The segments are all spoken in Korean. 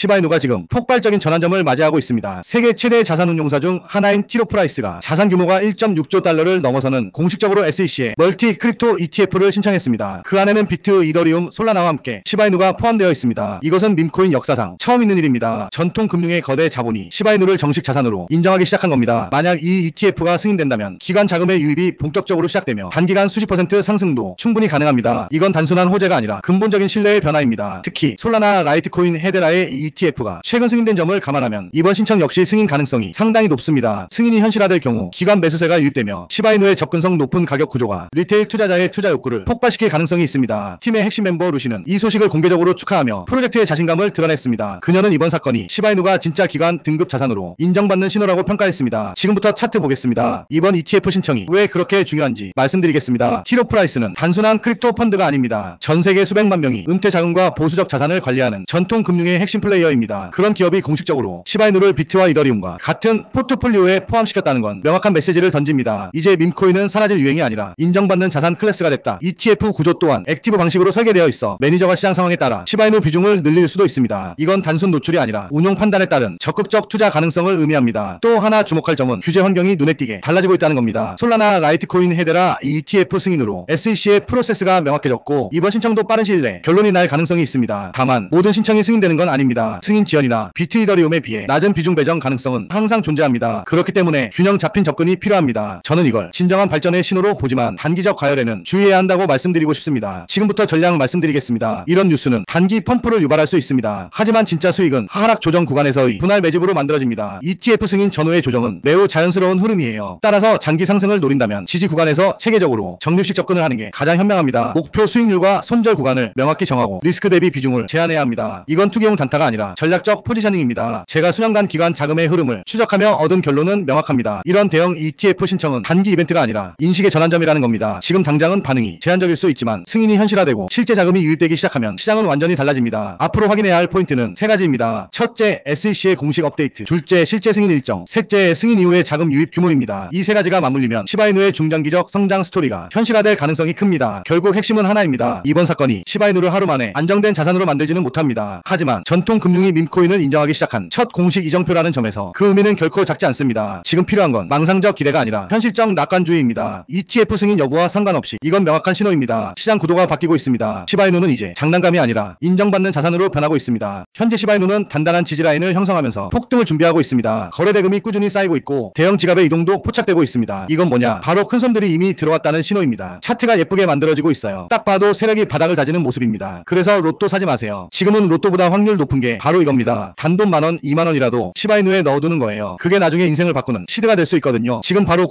시바이누가 지금 폭발적인 전환점을 맞이하고 있습니다. 세계 최대 자산운용사 중 하나인 T. 로 프라이스가 자산 규모가 1.6조 달러를 넘어서는 공식적으로 SEC에 멀티 크립토 ETF를 신청했습니다. 그 안에는 비트, 이더리움, 솔라나와 함께 시바이누가 포함되어 있습니다. 이것은 밈코인 역사상 처음 있는 일입니다. 전통 금융의 거대 자본이 시바이누를 정식 자산으로 인정하기 시작한 겁니다. 만약 이 ETF가 승인된다면 기관 자금의 유입이 본격적으로 시작되며 단기간 수십 % 상승도 충분히 가능합니다. 이건 단순한 호재가 아니라 근본적인 신뢰의 변화입니다. 특히 솔라나 라이트코인 헤데라의 ETF가 최근 승인된 점을 감안하면 이번 신청 역시 승인 가능성이 상당히 높습니다. 승인이 현실화될 경우 기관 매수세가 유입되며 시바이누의 접근성 높은 가격 구조가 리테일 투자자의 투자 욕구를 폭발시킬 가능성이 있습니다. 팀의 핵심 멤버 루시는 이 소식을 공개적으로 축하하며 프로젝트의 자신감을 드러냈습니다. 그녀는 이번 사건이 시바이누가 진짜 기관 등급 자산으로 인정받는 신호라고 평가했습니다. 지금부터 차트 보겠습니다. 이번 ETF 신청이 왜 그렇게 중요한지 말씀드리겠습니다. T. 로 프라이스는 단순한 크립토 펀드가 아닙니다. 전 세계 수백만 명이 은퇴 자금과 보수적 자산을 관리하는 전통 금융의 핵심 플레이어입니다. 그런 기업이 공식적으로 시바이누를 비트와 이더리움과 같은 포트폴리오에 포함시켰다는 건 명확한 메시지를 던집니다. 이제 밈코인은 사라질 유행이 아니라 인정받는 자산 클래스가 됐다. ETF 구조 또한 액티브 방식으로 설계되어 있어 매니저가 시장 상황에 따라 시바이누 비중을 늘릴 수도 있습니다. 이건 단순 노출이 아니라 운용 판단에 따른 적극적 투자 가능성을 의미합니다. 또 하나 주목할 점은 규제 환경이 눈에 띄게 달라지고 있다는 겁니다. 솔라나 라이트코인 헤데라 ETF 승인으로 SEC의 프로세스가 명확해졌고 이번 신청도 빠른 시일 내 결론이 날 가능성이 있습니다. 다만 모든 신청이 승인되는 건 아닙니다. 승인 지연이나 비트 이더리움에 비해 낮은 비중 배정 가능성은 항상 존재합니다. 그렇기 때문에 균형 잡힌 접근이 필요합니다. 저는 이걸 진정한 발전의 신호로 보지만 단기적 과열에는 주의해야 한다고 말씀드리고 싶습니다. 지금부터 전략 말씀드리겠습니다. 이런 뉴스는 단기 펌프를 유발할 수 있습니다. 하지만 진짜 수익은 하락 조정 구간에서의 분할 매집으로 만들어집니다. ETF 승인 전후의 조정은 매우 자연스러운 흐름이에요. 따라서 장기 상승을 노린다면 지지 구간에서 체계적으로 적립식 접근을 하는 게 가장 현명합니다. 목표 수익률과 손절 구간을 명확히 정하고 리스크 대비 비중을 제한해야 합니다. 이건 투기용 단타가 아니라 전략적 포지셔닝입니다. 제가 수년간 기관 자금의 흐름을 추적하며 얻은 결론은 명확합니다. 이런 대형 ETF 신청은 단기 이벤트가 아니라 인식의 전환점이라는 겁니다. 지금 당장은 반응이 제한적일 수 있지만 승인이 현실화되고 실제 자금이 유입되기 시작하면 시장은 완전히 달라집니다. 앞으로 확인해야 할 포인트는 세 가지입니다. 첫째, SEC의 공식 업데이트. 둘째, 실제 승인 일정. 셋째, 승인 이후의 자금 유입 규모입니다. 이 세 가지가 맞물리면 시바이누의 중장기적 성장 스토리가 현실화될 가능성이 큽니다. 결국 핵심은 하나입니다. 이번 사건이 시바이누를 하루 만에 안정된 자산으로 만들지는 못합니다. 하지만 전통 금융이 밈코인을 인정하기 시작한 첫 공식 이정표라는 점에서 그 의미는 결코 작지 않습니다. 지금 필요한 건 망상적 기대가 아니라 현실적 낙관주의입니다. ETF 승인 여부와 상관없이 이건 명확한 신호입니다. 시장 구도가 바뀌고 있습니다. 시바이누는 이제 장난감이 아니라 인정받는 자산으로 변하고 있습니다. 현재 시바이누는 단단한 지지라인을 형성하면서 폭등을 준비하고 있습니다. 거래 대금이 꾸준히 쌓이고 있고 대형 지갑의 이동도 포착되고 있습니다. 이건 뭐냐? 바로 큰 손들이 이미 들어왔다는 신호입니다. 차트가 예쁘게 만들어지고 있어요. 딱 봐도 세력이 바닥을 다지는 모습입니다. 그래서 로또 사지 마세요. 지금은 로또보다 확률 높은 게 바로 이겁니다. 단돈 만원, 2만원이라도 시바이누에 넣어두는 거예요. 그게 나중에 인생을 바꾸는 시드가 될 수 있거든요. 지금 바로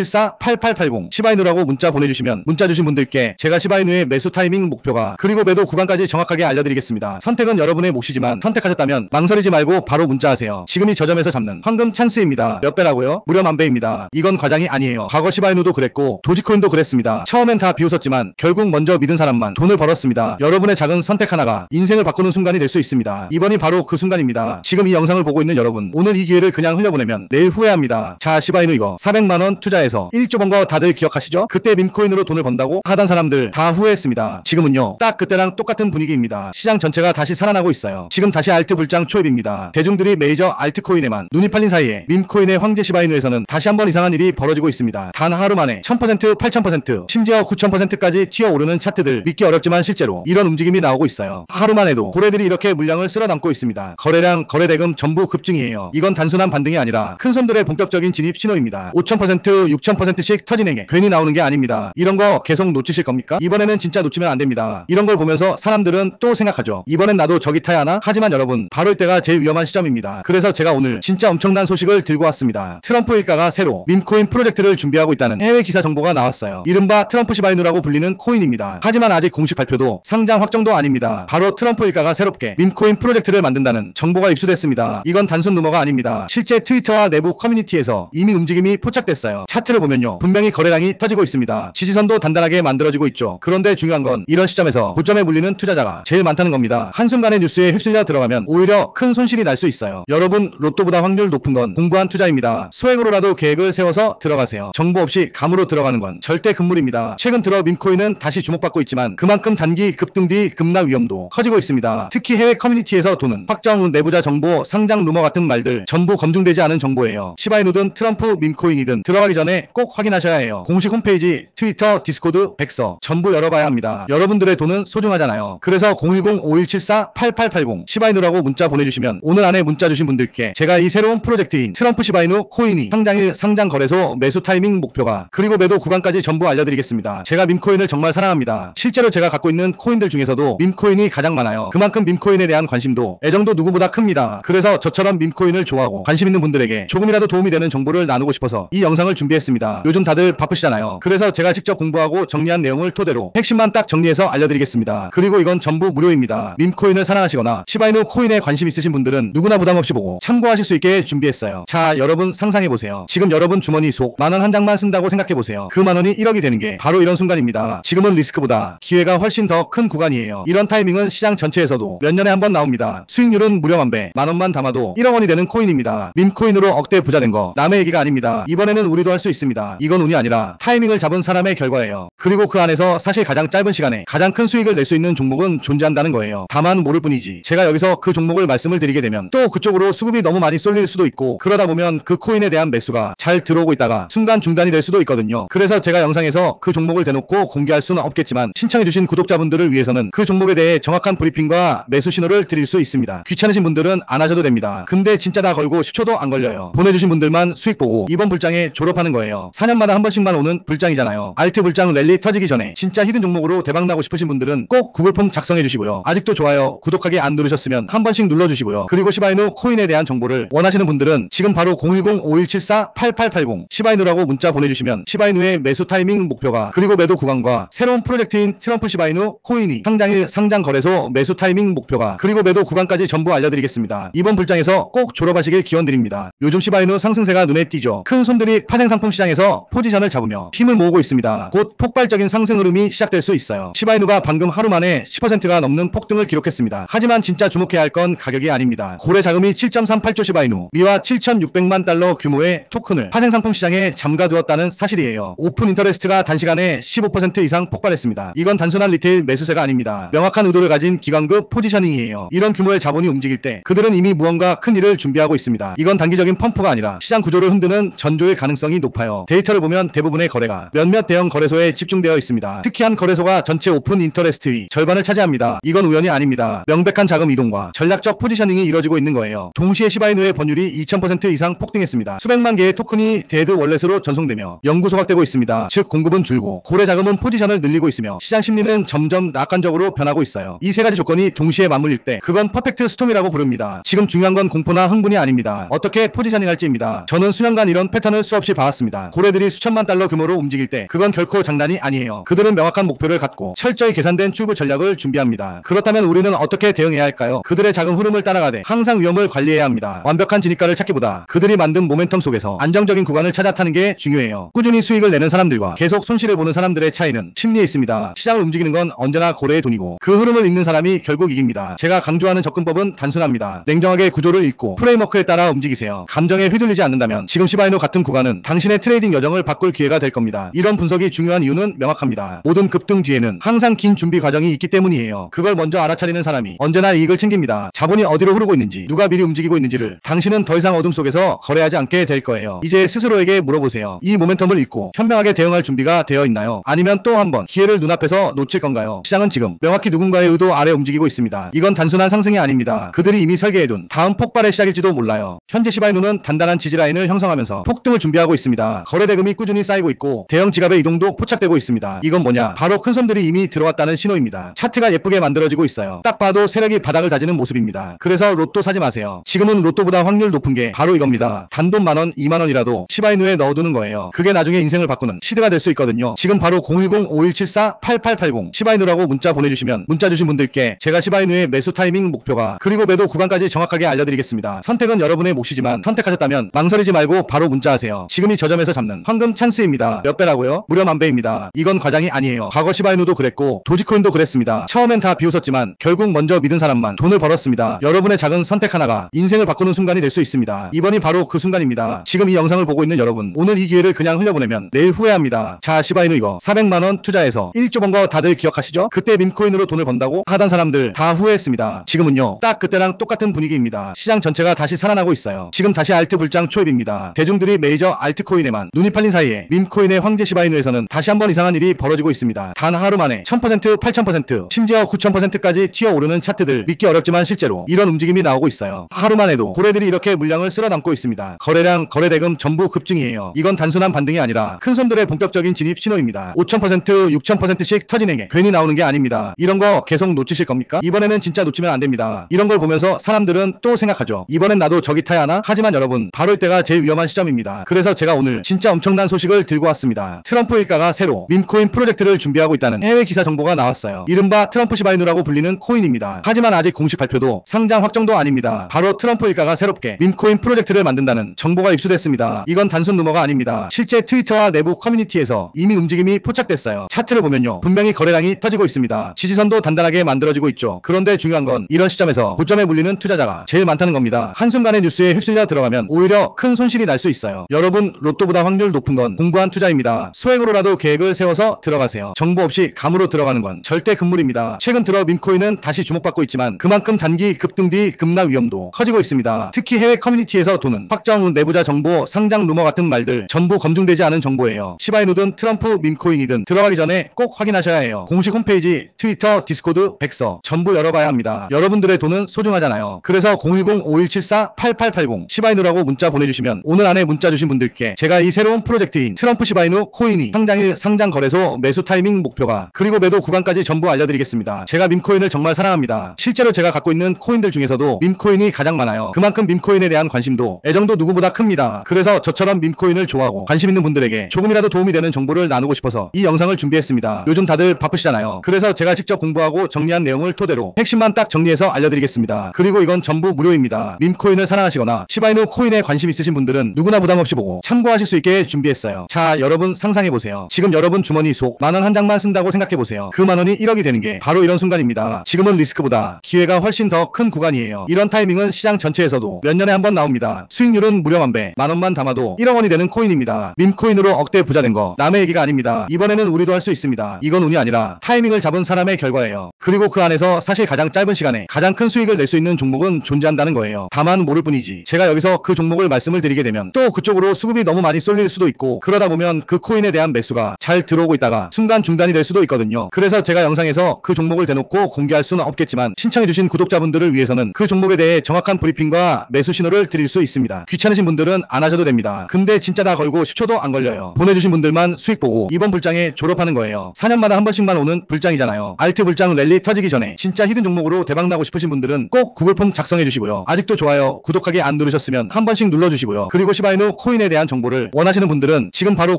010-5174-8880 시바이누라고 문자 보내주시면 문자 주신 분들께 제가 시바이누의 매수 타이밍 목표가 그리고 매도 구간까지 정확하게 알려드리겠습니다. 선택은 여러분의 몫이지만 선택하셨다면 망설이지 말고 바로 문자하세요. 지금이 저점에서 잡는 황금 찬스입니다. 몇 배라고요? 무려 10,000배입니다. 이건 과장이 아니에요. 과거 시바이누도 그랬고 도지코인도 그랬습니다. 처음엔 다 비웃었지만 결국 먼저 믿은 사람만 돈을 벌었습니다. 여러분의 작은 선택 하나가 인생을 바꾸는 순간이 될 수 있습니다. 이번이 바로 그 순간입니다. 지금 이 영상을 보고 있는 여러분, 오늘 이 기회를 그냥 흘려보내면 내일 후회합니다. 자, 시바이누 이거 400만원 투자해서 1조 번 거 다들 기억하시죠? 그때 밈코인으로 돈을 번다고 하던 사람들 다 후회했습니다. 지금은요, 딱 그때랑 똑같은 분위기입니다. 시장 전체가 다시 살아나고 있어요. 지금 다시 알트 불장 초입입니다. 대중들이 메이저 알트코인에만 눈이 팔린 사이에 밈코인의 황제 시바이누에서는 다시 한번 이상한 일이 벌어지고 있습니다. 단 하루 만에 1000%, 8000%, 심지어 9000%까지 튀어오르는 차트들 믿기 어렵지만 실제로 이런 움직임이 나오고 있어요. 하루만 해도 고래들이 이렇게 물량을 쓸어 담고 있습니다. 거래량, 거래대금 전부 급증이에요. 이건 단순한 반등이 아니라 큰 손들의 본격적인 진입 신호입니다. 5000%, 6000%씩 터지는 게 괜히 나오는 게 아닙니다. 이런 거 계속 놓치실 겁니까? 이번에는 진짜 놓치면 안 됩니다. 이런 걸 보면서 사람들은 또 생각하죠. 이번엔 나도 저기 타야 하나? 하지만 여러분, 바로 이때가 제일 위험한 시점입니다. 그래서 제가 오늘 진짜 엄청난 소식을 들고 왔습니다. 트럼프 일가가 새로 밈코인 프로젝트를 준비하고 있다는 해외 기사 정보가 나왔어요. 이른바 트럼프 시바이누라고 불리는 코인입니다. 하지만 아직 공식 발표도 상장 확정도 아닙니다. 바로 트럼프 일가가 새롭게 밈코인 프로젝트를 만든다는 정보가 입수됐습니다. 이건 단순 루머가 아닙니다. 실제 트위터와 내부 커뮤니티에서 이미 움직임이 포착됐어요. 차트를 보면요, 분명히 거래량이 터지고 있습니다. 지지선도 단단하게 만들어지고 있죠. 그런데 중요한 건 이런 시점에서 고점에 물리는 투자자가 제일 많다는 겁니다. 한순간의 뉴스에 휩쓸려 들어가면 오히려 큰 손실이 날 수 있어요. 여러분, 로또보다 확률 높은 건 공부한 투자입니다. 소액으로라도 계획을 세워서 들어가세요. 정보 없이 감으로 들어가는 건 절대 금물입니다. 최근 들어 밈코인은 다시 주목받고 있지만 그만큼 단기 급등 뒤 급락 위험도 커지고 있습니다. 특히 해외 커뮤니티 시큐리티에서 도는 확정 내부자 정보, 상장 루머 같은 말들 전부 검증되지 않은 정보예요. 시바이누든 트럼프 밈코인이든 들어가기 전에 꼭 확인하셔야 해요. 공식 홈페이지, 트위터, 디스코드, 백서 전부 열어봐야 합니다. 여러분들의 돈은 소중하잖아요. 그래서 010-5174-8880 시바이누라고 문자 보내주시면 오늘 안에 문자 주신 분들께 제가 이 새로운 프로젝트인 트럼프 시바이누 코인이 상장일, 상장 거래소, 매수 타이밍 목표가 그리고 매도 구간까지 전부 알려드리겠습니다. 제가 밈코인을 정말 사랑합니다. 실제로 제가 갖고 있는 코인들 중에서도 밈코인이 가장 많아요. 그만큼 밈코인에 대한 관심도 애정도 누구보다 큽니다. 그래서 저처럼 밈코인을 좋아하고 관심 있는 분들에게 조금이라도 도움이 되는 정보를 나누고 싶어서 이 영상을 준비했습니다. 요즘 다들 바쁘시잖아요. 그래서 제가 직접 공부하고 정리한 내용을 토대로 핵심만 딱 정리해서 알려드리겠습니다. 그리고 이건 전부 무료입니다. 밈코인을 사랑하시거나 시바이누 코인에 관심 있으신 분들은 누구나 부담없이 보고 참고하실 수 있게 준비했어요. 자, 여러분 상상해보세요. 지금 여러분 주머니 속 만원 한 장만 쓴다고 생각해보세요. 그 만원이 1억이 되는 게 바로 이런 순간입니다. 지금은 리스크보다 기회가 훨씬 더 큰 구간이에요. 이런 타이밍은 시장 전체에서도 몇 년에 한 번 나옵니다. 수익률은 무려 만배, 만원만 담아도 1억 원이 되는 코인입니다. 밈코인으로 억대 부자 된 거 남의 얘기가 아닙니다. 이번에는 우리도 할 수 있습니다. 이건 운이 아니라 타이밍을 잡은 사람의 결과예요. 그리고 그 안에서 사실 가장 짧은 시간에 가장 큰 수익을 낼 수 있는 종목은 존재한다는 거예요. 다만 모를 뿐이지. 제가 여기서 그 종목을 말씀을 드리게 되면 또 그쪽으로 수급이 너무 많이 쏠릴 수도 있고 그러다 보면 그 코인에 대한 매수가 잘 들어오고 있다가 순간 중단이 될 수도 있거든요. 그래서 제가 영상에서 그 종목을 대놓고 공개할 수는 없겠지만 신청해주신 구독자분들을 위해서는 그 종목에 대해 정확한 브리핑과 매수 신호를 드릴 수 있습니다. 귀찮으신 분들은 안 하셔도 됩니다. 근데 진짜 다 걸고 10초도 안 걸려요. 보내주신 분들만 수익 보고 이번 불장에 졸업하는 거예요. 4년마다 한 번씩만 오는 불장이잖아요. 알트 불장 랠리 터지기 전에 진짜 히든 종목으로 대박나고 싶으신 분들은 꼭 구글 폼 작성해주시고요. 아직도 좋아요, 구독하기 안 누르셨으면 한 번씩 눌러주시고요. 그리고 시바이누 코인에 대한 정보를 원하시는 분들은 지금 바로 010-5174-8880 시바이누라고 문자 보내주시면 시바이누의 매수 타이밍 목표가 그리고 매도 구간과 새로운 프로젝트인 트럼프 시바이누 코인이 상장일, 상장 거래소, 매수 타이밍 목표가 그리고 매도 구간까지 전부 알려드리겠습니다. 이번 불장에서 꼭 졸업하시길 기원드립니다. 요즘 시바이누 상승세가 눈에 띄죠. 큰 손들이 파생상품 시장에서 포지션을 잡으며 힘을 모으고 있습니다. 곧 폭발적인 상승 흐름이 시작될 수 있어요. 시바이누가 방금 하루 만에 10%가 넘는 폭등을 기록했습니다. 하지만 진짜 주목해야 할 건 가격이 아닙니다. 고래 자금이 7.38조 시바이누, 미화 7,600만 달러 규모의 토큰을 파생상품 시장에 잠가두었다는 사실이에요. 오픈 인터레스트가 단시간에 15% 이상 폭발했습니다. 이건 단순한 리테일 매수세가 아닙니다. 명확한 의도를 가진 기관급 포지셔닝이에요. 이런 규모의 자본이 움직일 때 그들은 이미 무언가 큰 일을 준비하고 있습니다. 이건 단기적인 펌프가 아니라 시장 구조를 흔드는 전조의 가능성이 높아요. 데이터를 보면 대부분의 거래가 몇몇 대형 거래소에 집중되어 있습니다. 특히 한 거래소가 전체 오픈 인터레스트의 절반을 차지합니다. 이건 우연이 아닙니다. 명백한 자금 이동과 전략적 포지셔닝이 이뤄지고 있는 거예요. 동시에 시바이누의 번율이 2000% 이상 폭등했습니다. 수백만 개의 토큰이 데드 월렛으로 전송되며 영구 소각되고 있습니다. 즉 공급은 줄고 고래 자금은 포지션을 늘리고 있으며 시장 심리는 점점 낙관적으로 변하고 있어요. 이 세 가지 조건이 동시에 맞물릴 때 그건 퍼펙트 스톰이라고 부릅니다. 지금 중요한 건 공포나 흥분이 아닙니다. 어떻게 포지셔닝 할지입니다. 저는 수년간 이런 패턴을 수없이 봐왔습니다. 고래들이 수천만 달러 규모로 움직일 때 그건 결코 장난이 아니에요. 그들은 명확한 목표를 갖고 철저히 계산된 출구 전략을 준비합니다. 그렇다면 우리는 어떻게 대응해야 할까요? 그들의 자금 흐름을 따라가되 항상 위험을 관리해야 합니다. 완벽한 진입가를 찾기보다 그들이 만든 모멘텀 속에서 안정적인 구간을 찾아 타는 게 중요해요. 꾸준히 수익을 내는 사람들과 계속 손실을 보는 사람들의 차이는 심리에 있습니다. 시장을 움직이는 건 언제나 고래의 돈이고 그 흐름을 읽는 사람이 결국 이깁니다. 제가 강조하는 접근법은 단순합니다. 냉정하게 구조를 읽고 프레임워크에 따라 움직이세요. 감정에 휘둘리지 않는다면 지금 시바이누 같은 구간은 당신의 트레이딩 여정을 바꿀 기회가 될 겁니다. 이런 분석이 중요한 이유는 명확합니다. 모든 급등 뒤에는 항상 긴 준비 과정이 있기 때문이에요. 그걸 먼저 알아차리는 사람이 언제나 이익을 챙깁니다. 자본이 어디로 흐르고 있는지, 누가 미리 움직이고 있는지를 당신은 더 이상 어둠 속에서 거래하지 않게 될 거예요. 이제 스스로에게 물어보세요. 이 모멘텀을 읽고 현명하게 대응할 준비가 되어 있나요? 아니면 또 한 번 기회를 눈앞에서 놓칠 건가요? 시장은 지금 명확히 누군가의 의도 아래 움직이고 있습니다. 이건 단순한 상승이 아닙니다. 그들이 이미 설계해둔 다음 폭발의 시작일지도 몰라요. 현재 시바이누는 단단한 지지라인을 형성하면서 폭등을 준비하고 있습니다. 거래 대금이 꾸준히 쌓이고 있고 대형 지갑의 이동도 포착되고 있습니다. 이건 뭐냐? 바로 큰 손들이 이미 들어왔다는 신호입니다. 차트가 예쁘게 만들어지고 있어요. 딱 봐도 세력이 바닥을 다지는 모습입니다. 그래서 로또 사지 마세요. 지금은 로또보다 확률 높은 게 바로 이겁니다. 단돈 만원, 2만원이라도 시바이누에 넣어두는 거예요. 그게 나중에 인생을 바꾸는 시드가 될 수 있거든요. 지금 바로 010-5174-8880 시바이누라고 문자 보내주시면 문자 주신 분들께 제가 시바이누의 매수 타이밍 목표가 그리고 매도 구간까지 정확하게 알려드리겠습니다. 선택은 여러분의 몫이지만 선택하셨다면 망설이지 말고 바로 문자하세요. 지금이 저점에서 잡는 황금 찬스입니다. 몇 배라고요? 무려 만배입니다. 이건 과장이 아니에요. 과거 시바이누도 그랬고 도지코인도 그랬습니다. 처음엔 다 비웃었지만 결국 먼저 믿은 사람만 돈을 벌었습니다. 여러분의 작은 선택 하나가 인생을 바꾸는 순간이 될 수 있습니다. 이번이 바로 그 순간입니다. 지금 이 영상을 보고 있는 여러분, 오늘 이 기회를 그냥 흘려보내면 내일 후회합니다. 자, 시바이누 이거 400만원 투자해서 1조 번 거 다들 기억하시죠? 그때 밈코인으로 돈을 번다고 하던 사람들 다 후회했습니다. 있었습니다. 지금은요, 딱 그때랑 똑같은 분위기입니다. 시장 전체가 다시 살아나고 있어요. 지금 다시 알트 불장 초입입니다. 대중들이 메이저 알트코인에만 눈이 팔린 사이에 밈코인의 황제 시바이누에서는 다시 한번 이상한 일이 벌어지고 있습니다. 단 하루 만에 1000%, 8000%, 심지어 9000%까지 튀어오르는 차트들, 믿기 어렵지만 실제로 이런 움직임이 나오고 있어요. 하루만 해도 고래들이 이렇게 물량을 쓸어담고 있습니다. 거래량, 거래대금 전부 급증이에요. 이건 단순한 반등이 아니라 큰 손들의 본격적인 진입 신호입니다. 5000%, 6000%씩 터지는 게 괜히 나오는 게 아닙니다. 이런 거 계속 놓치실 겁니까? 이번에는 진짜 놓치면 안 됩니다. 이런 걸 보면서 사람들은 또 생각하죠. 이번엔 나도 저기 타야 하나? 하지만 여러분, 바로 이때가 제일 위험한 시점입니다. 그래서 제가 오늘 진짜 엄청난 소식을 들고 왔습니다. 트럼프 일가가 새로 밈코인 프로젝트를 준비하고 있다는 해외 기사 정보가 나왔어요. 이른바 트럼프 시바이누라고 불리는 코인입니다. 하지만 아직 공식 발표도 상장 확정도 아닙니다. 바로 트럼프 일가가 새롭게 밈코인 프로젝트를 만든다는 정보가 입수됐습니다. 이건 단순 루머가 아닙니다. 실제 트위터와 내부 커뮤니티에서 이미 움직임이 포착됐어요. 차트를 보면요, 분명히 거래량이 터지고 있습니다. 지지선도 단단하게 만들어지고 있죠. 그런데 중요한 건 이런 시점에서 고점에 물리는 투자자가 제일 많다는 겁니다. 한순간의 뉴스에 휩쓸려 들어가면 오히려 큰 손실이 날 수 있어요. 여러분, 로또보다 확률 높은 건 공부한 투자입니다. 소액으로라도 계획을 세워서 들어가세요. 정보 없이 감으로 들어가는 건 절대 금물입니다. 최근 들어 밈코인은 다시 주목받고 있지만 그만큼 단기 급등 뒤 급락 위험도 커지고 있습니다. 특히 해외 커뮤니티에서 도는 확정, 내부자 정보, 상장 루머 같은 말들 전부 검증되지 않은 정보예요. 시바이누든 트럼프 밈코인이든 들어가기 전에 꼭 확인하셔야 해요. 공식 홈페이지, 트위터, 디스코드, 백서 전부 열어봐야 합니다. 여러분들의 돈은 소중하잖아요. 그래서 010-5174-8880 시바이누라고 문자 보내주시면 오늘 안에 문자 주신 분들께 제가 이 새로운 프로젝트인 트럼프 시바이누 코인이 상장일, 상장 거래소, 매수 타이밍 목표가, 그리고 매도 구간까지 전부 알려드리겠습니다. 제가 밈코인을 정말 사랑합니다. 실제로 제가 갖고 있는 코인들 중에서도 밈코인이 가장 많아요. 그만큼 밈코인에 대한 관심도, 애정도 누구보다 큽니다. 그래서 저처럼 밈코인을 좋아하고 관심 있는 분들에게 조금이라도 도움이 되는 정보를 나누고 싶어서 이 영상을 준비했습니다. 요즘 다들 바쁘시잖아요. 그래서 제가 직접 공부하고 정리한 내용을 토대로 핵심만 딱 정리해서 알려드리겠습니다. 그리고 이건 전부 무료입니다. 밈코인을 사랑하시거나 시바이누 코인에 관심 있으신 분들은 누구나 부담없이 보고 참고하실 수 있게 준비했어요. 자, 여러분 상상해보세요. 지금 여러분 주머니 속 만원 한 장만 쓴다고 생각해보세요. 그 만원이 1억이 되는 게 바로 이런 순간입니다. 지금은 리스크보다 기회가 훨씬 더 큰 구간이에요. 이런 타이밍은 시장 전체에서도 몇 년에 한 번 나옵니다. 수익률은 무려 만배, 만원만 담아도 1억 원이 되는 코인입니다. 밈코인으로 억대 부자 된 거 남의 얘기가 아닙니다. 이번에는 우리도 할 수 있습니다. 이건 운이 아니라 타이밍을 잡은 사람의 결과예요. 그리고 그 안에서 사실 가장 짧은 시간에 가장 큰 수익을 낼 수 있는 종목은 존재한다는 거예요. 다만 모를 뿐이지. 제가 여기서 그 종목을 말씀을 드리게 되면 또 그쪽으로 수급이 너무 많이 쏠릴 수도 있고, 그러다 보면 그 코인에 대한 매수가 잘 들어오고 있다가 순간 중단이 될 수도 있거든요. 그래서 제가 영상에서 그 종목을 대놓고 공개할 수는 없겠지만 신청해주신 구독자분들을 위해서는 그 종목에 대해 정확한 브리핑과 매수 신호를 드릴 수 있습니다. 귀찮으신 분들은 안 하셔도 됩니다. 근데 진짜 다 걸고 10초도 안 걸려요. 보내주신 분들만 수익 보고 이번 불장에 졸업하는 거예요. 4년마다 한 번씩만 오는 불장이잖아요. 알트 불장 랠리 터지기 전에 진짜 히든 종목으로 대박나고 싶으신 분들은 꼭 구글 폼 작성해 주시고요. 아직도 좋아요, 구독하기 안 누르셨으면 한 번씩 눌러주시고요. 그리고 시바이누 코인에 대한 정보를 원하시는 분들은 지금 바로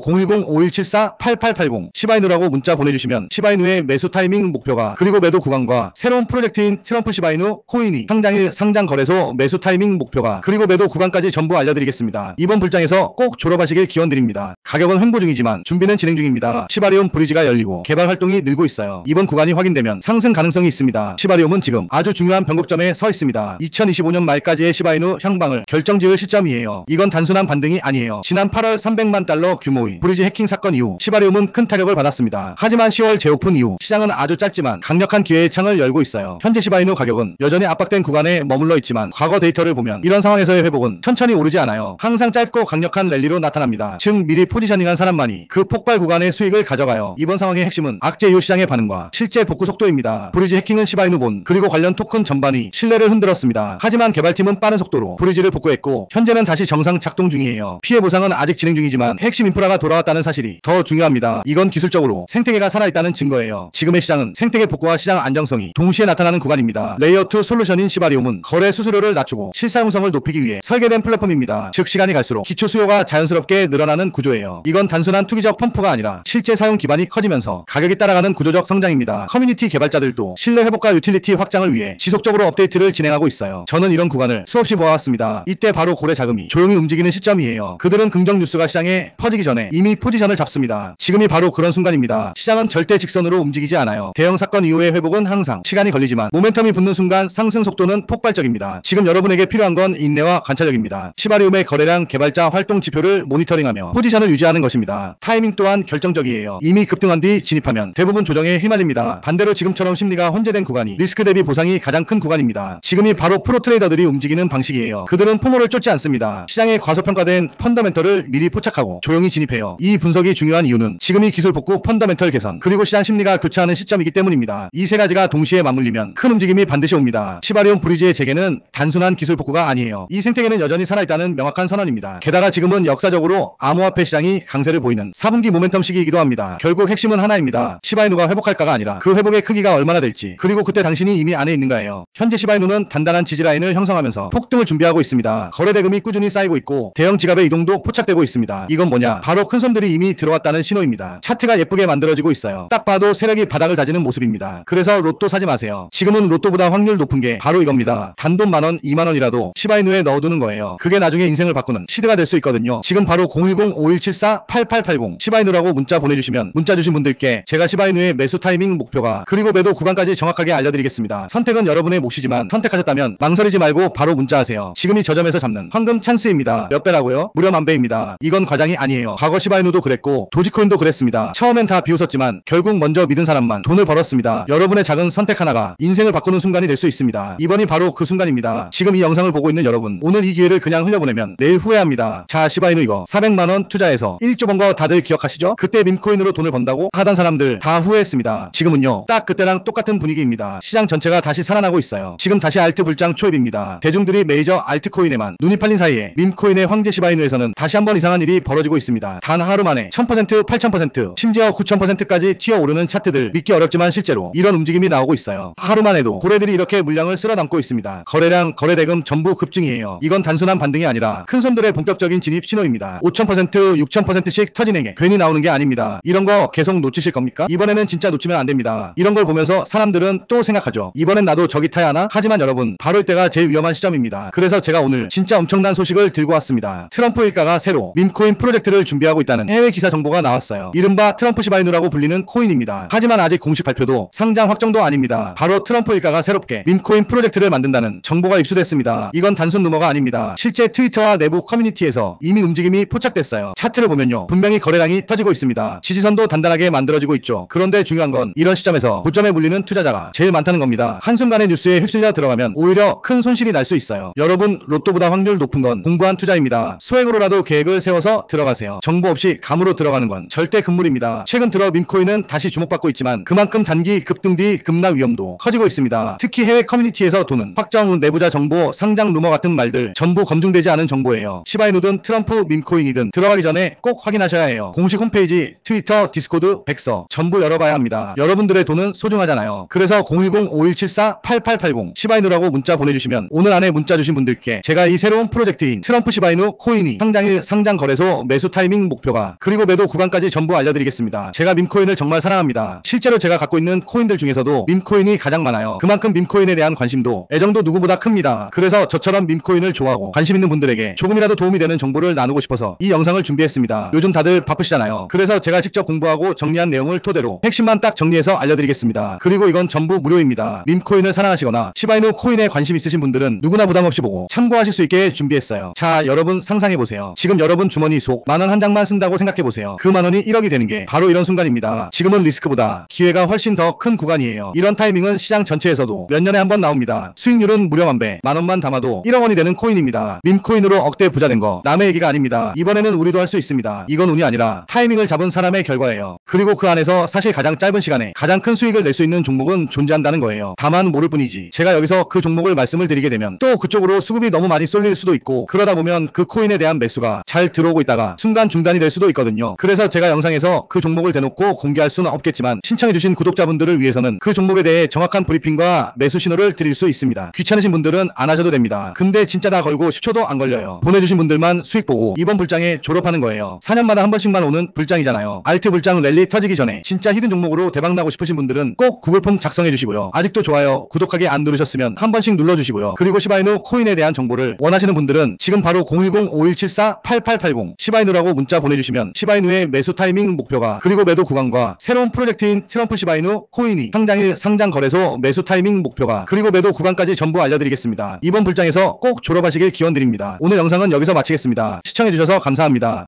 010-5174-8880 시바이누라고 문자 보내주시면 시바이누의 매수 타이밍 목표가, 그리고 매도 구간과 새로운 프로젝트인 트럼프 시바이누 코인이 상장일, 상장 거래소, 매수 타이밍 목표가, 그리고 매도 구간까지 전부 알려드리겠습니다. 이번 불장에서 꼭 졸업하시길 기원드립니다. 가격은 횡보 중이지만 준비는 진행 중입니다. 시바리움 브리지가 열리고 개발 활동이 늘고 있어요. 이번 구간이 확인되면 상승 가능성이 있습니다. 시바리움은 지금 아주 중요한 변곡점에 서 있습니다. 2025년 말까지의 시바이누 향방을 결정지을 시점이에요. 이건 단순한 반등이 아니에요. 지난 8월 300만 달러 규모의 브리지 해킹 사건 이후 시바리움은 큰 타격을 받았습니다. 하지만 10월 재오픈 이후 시장은 아주 짧지만 강력한 기회의 창을 열고 있어요. 현재 시바이누 가격은 여전히 압박된 구간에 머물러 있지만 과거 데이터를 보면 이런 상황에서의 회복은 천천히 오르지 않아요. 항상 짧고 강력한 랠리로 나타납니다. 즉 미리 포지셔닝한 사람만이 그 폭발 구간의 수익을 가져가요. 이번 상황의 핵심은 악재 이후 시장의 반응과 실제 복구 속도입니다. 브리지 해킹은 시바이누 본 그리고 관련 토큰 전반이 신뢰를 흔들었습니다. 하지만 개발팀은 빠른 속도로 브리지를 복구했고 현재는 다시 정상 작동 중이에요. 피해 보상은 아직 진행 중이지만 핵심 인프라가 돌아왔다는 사실이 더 중요합니다. 이건 기술적으로 생태계가 살아있다는 증거예요. 지금의 시장은 생태계 복구와 시장 안정성이 동시에 나타나는 구간입니다. 레이어2 솔루션인 시바리움은 거래 수수료를 낮추고 실사용성을 높이기 위해 설계된 플랫폼입니다. 즉 시간이 갈수록 기초 수요가 자연스럽게 늘어나는 구조예요. 이건 단순한 투기적 펌프가 아니라 실제 사용 기반이 커지면서 가격이 따라가는 구조적 성장입니다. 커뮤니티 개발자들도 신뢰 회복과 유틸리티 확장을 위해 지속적으로 업데이트를 진행하고 있어요. 저는 이런 구간을 수없이 보아왔습니다. 이때 바로 고래 자금이 조용히 움직이는 시점이에요. 그들은 긍정 뉴스가 시장에 퍼지기 전에 이미 포지션을 잡습니다. 지금이 바로 그런 순간입니다. 시장은 절대 직선으로 움직이지 않아요. 대형 사건 이후의 회복은 항상 시간이 걸리지만 모멘텀이 붙는 순간 상승 속도는 폭발적입니다. 지금 여러분에게 필요한 건 인내와 관찰력입니다. 시바리움의 거래량, 개발자 활동 지표를 모니터링하며 포지션을 유지하는 것입니다. 타이밍 또한 결정적이에요. 이미 급등한 뒤 진입하면 대부분 조정에 휘말립니다. 반대로 지금처럼 심리가 혼재된 구간이 리스크 대비 대비 보상이 가장 큰 구간입니다. 지금이 바로 프로 트레이더들이 움직이는 방식이에요. 그들은 포모를 쫓지 않습니다. 시장에 과소평가된 펀더멘털을 미리 포착하고 조용히 진입해요. 이 분석이 중요한 이유는 지금이 기술 복구, 펀더멘털 개선, 그리고 시장 심리가 교차하는 시점이기 때문입니다. 이 세 가지가 동시에 맞물리면 큰 움직임이 반드시 옵니다. 시바리온 브리지의 재개는 단순한 기술 복구가 아니에요. 이 생태계는 여전히 살아있다는 명확한 선언입니다. 게다가 지금은 역사적으로 암호화폐 시장이 강세를 보이는 4분기 모멘텀 시기이기도 합니다. 결국 핵심은 하나입니다. 시바이누가 회복할까가 아니라 그 회복의 크기가 얼마나 될지, 그리고 그때 당신이 이미 안에 있는가예요. 현재 시바이누는 단단한 지지라인을 형성하면서 폭등을 준비하고 있습니다. 거래대금이 꾸준히 쌓이고 있고 대형 지갑의 이동도 포착되고 있습니다. 이건 뭐냐? 바로 큰 손들이 이미 들어왔다는 신호입니다. 차트가 예쁘게 만들어지고 있어요. 딱 봐도 세력이 바닥을 다지는 모습입니다. 그래서 로또 사지 마세요. 지금은 로또보다 확률 높은 게 바로 이겁니다. 단돈 만원, 2만원이라도 시바이누에 넣어두는 거예요. 그게 나중에 인생을 바꾸는 시드가 될 수 있거든요. 지금 바로 010-5174-8880 시바이누라고 문자 보내주시면 문자 주신 분들께 제가 시바이누의 매수 타이밍 목표가 그리고 매도 구간까지 정확하게 알려드리겠습니다. 선택은 여러분의 몫이지만 선택하셨다면 망설이지 말고 바로 문자하세요. 지금이 저점에서 잡는 황금 찬스입니다. 몇 배라고요? 무려 만배입니다. 이건 과장이 아니에요. 과거 시바이누도 그랬고 도지코인도 그랬습니다. 처음엔 다 비웃었지만 결국 먼저 믿은 사람만 돈을 벌었습니다. 여러분의 작은 선택 하나가 인생을 바꾸는 순간이 될 수 있습니다. 이번이 바로 그 순간입니다. 지금 이 영상을 보고 있는 여러분, 오늘 이 기회를 그냥 흘려보내면 내일 후회합니다. 자, 시바이누 이거 400만원 투자해서 1조 번 거 다들 기억하시죠? 그때 밈코인으로 돈을 번다고 하던 사람들 다 후회했습니다. 지금은요, 딱 그때랑 똑같은 분위기입니다. 시장 전체가 다시 살아나고 있어요. 지금 다시 알트 불장 초입입니다. 대중들이 메이저 알트코인에만 눈이 팔린 사이에 밈코인의 황제 시바이누에서는 다시 한번 이상한 일이 벌어지고 있습니다. 단 하루 만에 1000%, 8000%, 심지어 9000%까지 튀어오르는 차트들, 믿기 어렵지만 실제로 이런 움직임이 나오고 있어요. 하루만 해도 고래들이 이렇게 물량을 쓸어담고 있습니다. 거래량, 거래대금 전부 급증이에요. 이건 단순한 반등이 아니라 큰 손들의 본격적인 진입 신호입니다. 5000%, 6000%씩 터지는 게 괜히 나오는 게 아닙니다. 이런 거 계속 놓치실 겁니까? 이번에는 진짜 놓치면 안 됩니다. 이런 걸 보면서 사람들은 또 생각하죠. 이번엔 나도 저기 타야 하나? 하지만 여러분, 바로 이때가 제일 위험한 시점입니다. 그래서 제가 오늘 진짜 엄청난 소식을 들고 왔습니다. 트럼프 일가가 새로 밈코인 프로젝트를 준비하고 있다는 해외 기사 정보가 나왔어요. 이른바 트럼프 시바이누라고 불리는 코인입니다. 하지만 아직 공식 발표도 상장 확정도 아닙니다. 바로 트럼프 일가가 새롭게 밈코인 프로젝트를 만든다는 정보가 입수됐습니다. 이건 단순 루머가 아닙니다. 실제 트위터와 내부 커뮤니티에서 이미 움직임이 포착됐어요. 차트를 보면요, 분명히 거래량이 터지고 있습니다. 지지선도 단단하게 만들어지고 있죠. 그런데 중요한 건 이런 시점에서 고점에 물리는 투자자가 제일 많다는 겁니다. 한순간의 뉴스에 휩쓸려 들어가면 오히려 큰 손실이 날 수 있어요. 여러분, 로또보다 확률 높은 건 공부한 투자입니다. 소액으로라도 계획을 세워서 들어가세요. 정보 없이 감으로 들어가는 건 절대 금물입니다. 최근 들어 밈코인은 다시 주목받고 있지만 그만큼 단기 급등 뒤 급락 위험도 커지고 있습니다. 특히 해외 커뮤니티에서 도는 확정 내부자 정보, 상장 루머 같은 말들 전부 검증되지 않은 정보예요. 시바이누든 트럼프 밈코인이든 들어가기 전에 꼭 확인하셔야 해요. 공식 홈페이지, 트위터, 디스코드, 백서 전부 열어봐야 합니다. 여러분들의 돈은 소중하잖아요. 그래서 010-5174-8880 시바이누라고 문자 보내주시면 오늘 안에 문자 주신 분들께 제가 이 새로운 프로젝트인 트럼프 시바이누 코인이 상장일 상장 거래소 매수 타이밍 목표가 그리고 매도 구간까지 전부 알려드리겠습니다. 제가 밈코인을 정말 사랑합니다. 실제로 제가 갖고 있는 코인들 중에서도 밈코인이 가장 많아요. 그만큼 밈코인에 대한 관심도 애정도 누구보다 큽니다. 그래서 저처럼 밈코인을 좋아하고 관심 있는 분들에게 조금이라도 도움이 되는 정보를 나누고 싶어서 이 영상을 준비했습니다. 요즘 다들 바쁘시잖아요. 그래서 제가 직접 공부하고 정리한 내용을 토대로 핵심만 딱 정리해서 알려드리겠습니다. 그리고 이건 전부 무료입니다. 밈코인을 사랑하시거나 시바이누 코인에 관심 있으신 분들은 누구나 부담없이 보고 참고하실 수 있게 준비했어요. 자, 여러분 상상해보세요. 지금 여러분 주머니 속 만원 한 장만 쓴다고 생각해보세요. 그 만원이 1억이 되는 게 바로 이런 순간입니다. 지금은 리스크보다 기회가 훨씬 더 큰 구간이에요. 이런 타이밍은 시장 전체에서도 몇 년에 한 번 나옵니다. 수익률은 무려 만배, 만원만 담아도 1억 원이 되는 코인입니다. 밈코인으로 억대 부자 된 거 남의 얘기가 아닙니다. 이번에는 우리도 할 수 있습니다. 이건 운이 아니라 타이밍을 잡은 사람의 결과예요. 그리고 그 안에서 사실 가장 짧은 시간에 가장 큰 수익을 낼 수 있는 종목은 존재한다는 거예요. 다만 모를 뿐이지. 제가 여기서 그 종목을 말씀을 드리게 되면 또 그쪽으로 수급이 너무 많이 쏠릴 수도 있고 그러다 보면 그 코인에 대한 매수가 잘 들어오고 있다가 순간 중단이 될 수도 있거든요. 그래서 제가 영상에서 그 종목을 대놓고 공개할 수는 없겠지만 신청해주신 구독자분들을 위해서는 그 종목에 대해 정확한 브리핑과 매수 신호를 드릴 수 있습니다. 귀찮으신 분들은 안 하셔도 됩니다. 근데 진짜 다 걸고 10초도 안 걸려요. 보내주신 분들만 수익 보고 이번 불장에 졸업하는 거예요. 4년마다 한 번씩만 오는 불장이잖아요. 알트 불장 랠리 터지기 전에 진짜 히든 종목으로 대박나고 싶으신 분들은 꼭 구글 폼 작성해주시고요. 아직도 좋아요, 구독하기 안 누르셨으면 한 번씩 눌러주시고요. 그리고 시바이누 코인에 대한 정보를 원하시는 분들은 지금 바로 010-5174-8880 시바이누라고 문자 보내주시면 시바이누의 매수 타이밍 목표가 그리고 매도 구간과 새로운 프로젝트인 트럼프 시바이누 코인이 상장일 상장 거래소 매수 타이밍 목표가 그리고 매도 구간까지 전부 알려드리겠습니다. 이번 불장에서 꼭 졸업하시길 기원드립니다. 오늘 영상은 여기서 마치겠습니다. 시청해주셔서 감사합니다.